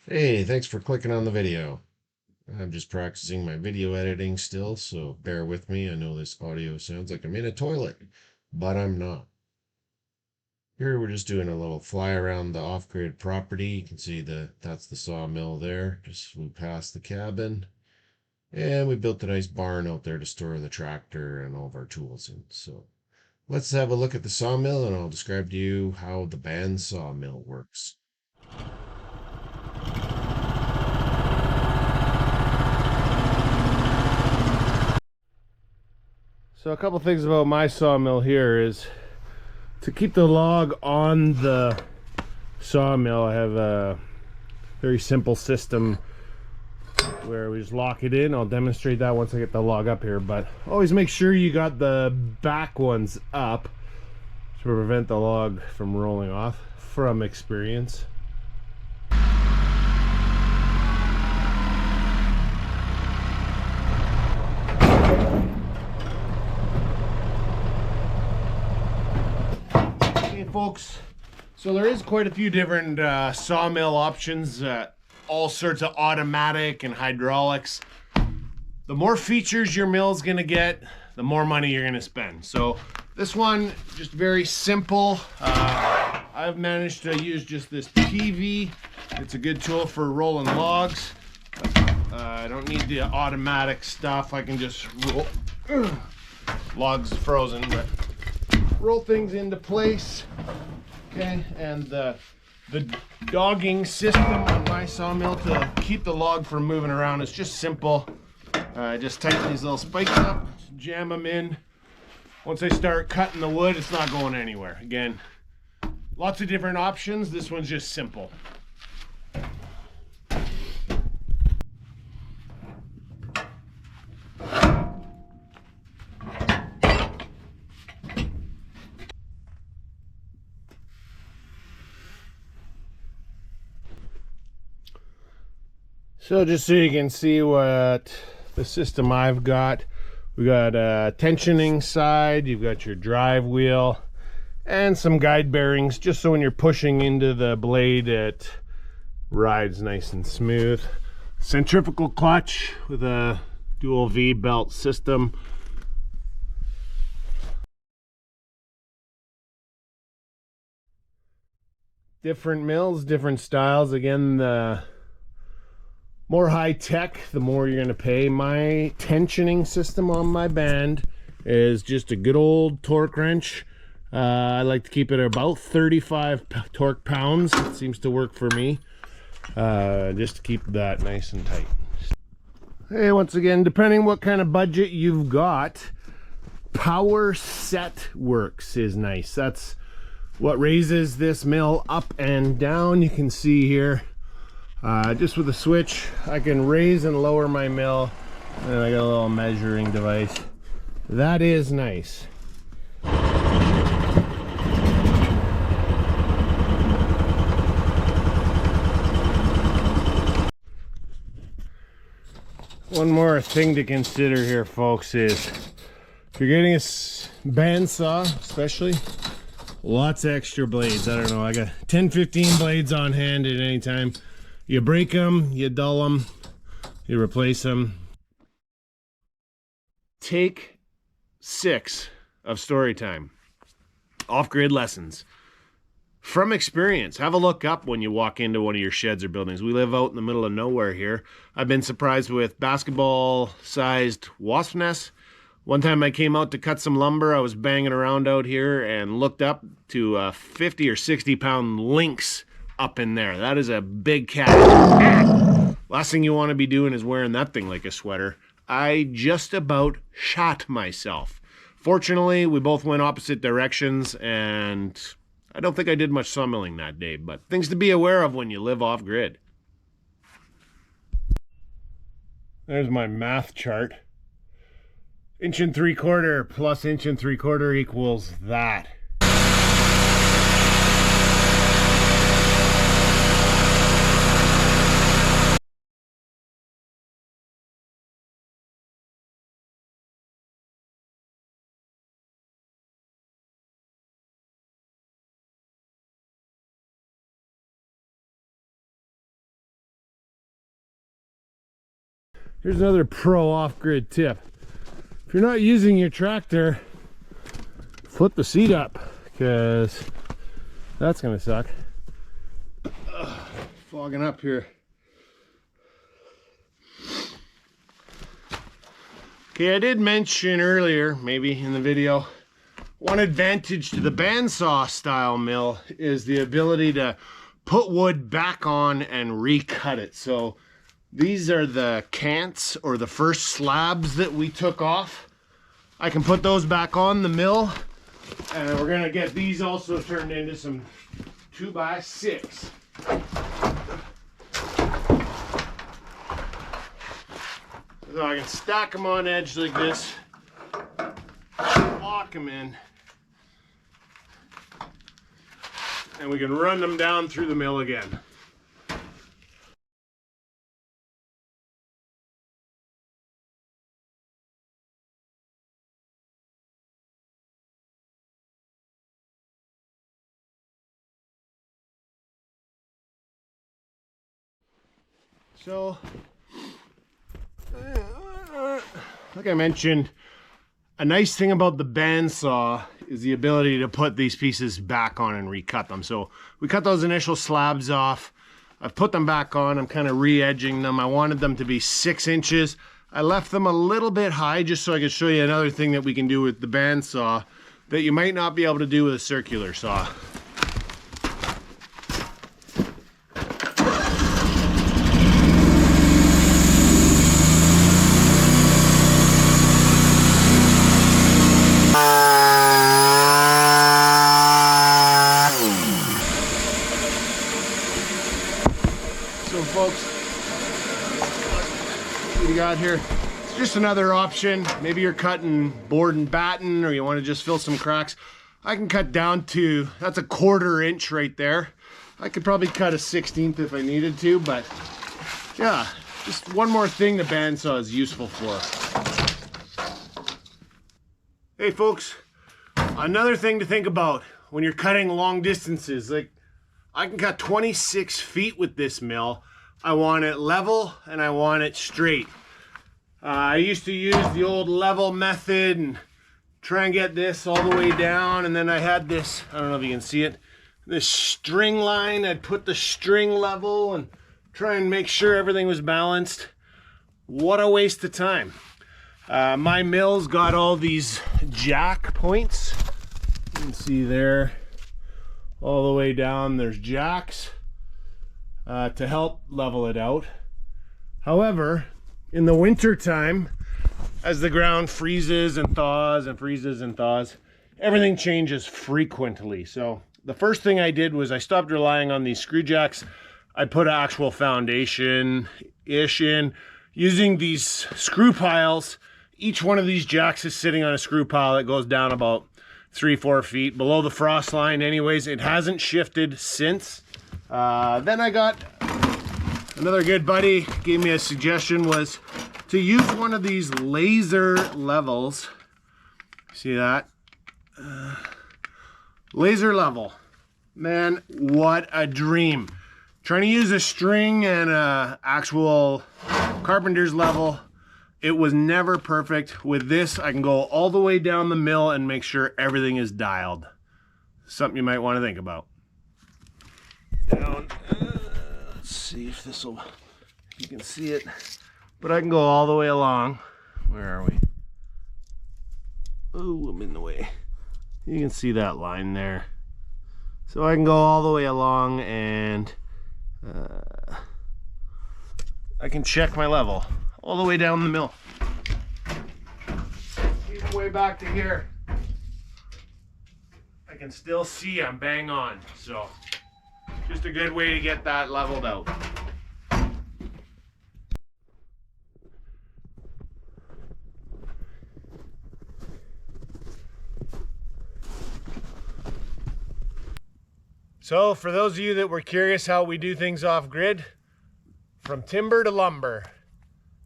Hey, thanks for clicking on the video. I'm just practicing my video editing still, so bear with me. I know this audio sounds like I'm in a toilet, but I'm not. Here we're just doing a little fly around the off-grid property. You can see that's the sawmill there. Just flew past the cabin. And we built a nice barn out there to store the tractor and all of our tools in. So let's have a look at the sawmill and I'll describe to you how the band sawmill works. So a couple things about my sawmill here is to keep the log on the sawmill. I have a very simple system where we just lock it in. I'll demonstrate that once I get the log up here, but always make sure you got the back ones up to prevent the log from rolling off, from experience. Folks, so there is quite a few different sawmill options, all sorts of automatic and hydraulics. The more features your mill's gonna get, the more money you're gonna spend. So this one, just very simple. I've managed to use just this PV. It's a good tool for rolling logs. I don't need the automatic stuff. I can just roll. Logs frozen, but roll things into place. Okay, and the dogging system on my sawmill to keep the log from moving around is just simple. Just tighten these little spikes up, jam them in. Once I start cutting the wood, it's not going anywhere. Again, lots of different options. This one's just simple. So just so you can see what the system I've got, we got a tensioning side, you've got your drive wheel, and some guide bearings, just so when you're pushing into the blade, it rides nice and smooth. Centrifugal clutch with a dual V belt system. Different mills, different styles. Again, the more high tech, the more you're gonna pay. My tensioning system on my band is just a good old torque wrench. I like to keep it at about 35 torque pounds. It seems to work for me, just to keep that nice and tight. Hey, once again, depending what kind of budget you've got, power set works is nice. That's what raises this mill up and down. You can see here, just with a switch, I can raise and lower my mill, and I got a little measuring device. That is nice. One more thing to consider here, folks, is if you're getting a bandsaw, especially, lots of extra blades. I don't know, I got 10-15 blades on hand at any time. You break them, you dull them, you replace them. Take 6 of story time. Off-grid lessons. From experience, have a look up when you walk into one of your sheds or buildings. We live out in the middle of nowhere here. I've been surprised with basketball-sized wasp nests. One time I came out to cut some lumber, I was banging around out here and looked up to a 50 or 60 pound lynx up in there. That is a big cat. Last thing you want to be doing is wearing that thing like a sweater. I just about shot myself. Fortunately, we both went opposite directions, and I don't think I did much sawmilling that day, but things to be aware of when you live off grid. There's my math chart. 1 3/4 plus 1 3/4 equals that. Here's another pro off-grid tip. If you're not using your tractor, flip the seat up, because that's gonna suck. Fogging up here. Okay, I did mention earlier, maybe in the video, one advantage to the bandsaw style mill is the ability to put wood back on and recut it. So these are the cants, or the first slabs that we took off. I can put those back on the mill, and we're gonna get these also turned into some 2x6. So I can stack them on edge like this, lock them in, and we can run them down through the mill again. So, like I mentioned, a nice thing about the bandsaw is the ability to put these pieces back on and recut them. So we cut those initial slabs off. I've put them back on. I'm kind of re-edging them. I wanted them to be 6 inches. I left them a little bit high just so I could show you another thing that we can do with the bandsaw that you might not be able to do with a circular saw. So folks, what we got here, it's just another option. Maybe you're cutting board and batten, or you want to just fill some cracks. I can cut down to, that's a 1/4 inch right there. I could probably cut a 1/16 if I needed to, but yeah, just one more thing the bandsaw is useful for. Hey folks, another thing to think about when you're cutting long distances, like I can cut 26 feet with this mill. I want it level and I want it straight. I used to use the old level method and try and get this all the way down, and then I had this, I don't know if you can see it, this string line. I'd put the string level and try and make sure everything was balanced. What a waste of time. My mill's got all these jack points. You can see there, all the way down there's jacks to help level it out. However, in the winter time, as the ground freezes and thaws and freezes and thaws, everything changes frequently. So the first thing I did was I stopped relying on these screw jacks. I put actual foundation-ish in using these screw piles. Each one of these jacks is sitting on a screw pile that goes down about 3-4 feet below the frost line. Anyways, it hasn't shifted since. Then I got another good buddy gave me a suggestion, was to use one of these laser levels. See that? Laser level. Man, what a dream. Trying to use a string and a actual carpenter's level, it was never perfect. With this, I can go all the way down the mill and make sure everything is dialed. Something you might want to think about. Down. Let's see if this will, you can see it. But I can go all the way along. Where are we? Oh, I'm in the way. You can see that line there. So I can go all the way along, and I can check my level all the way down the mill. Even way back to here, I can still see I'm bang on. So just a good way to get that leveled out. So for those of you that were curious how we do things off grid, from timber to lumber,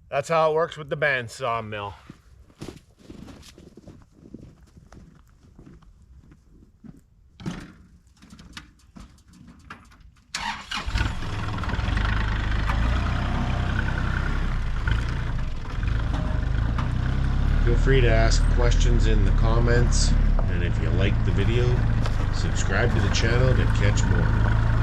that's how it works with the bandsaw mill. Feel free to ask questions in the comments, and if you like the video, subscribe to the channel to catch more.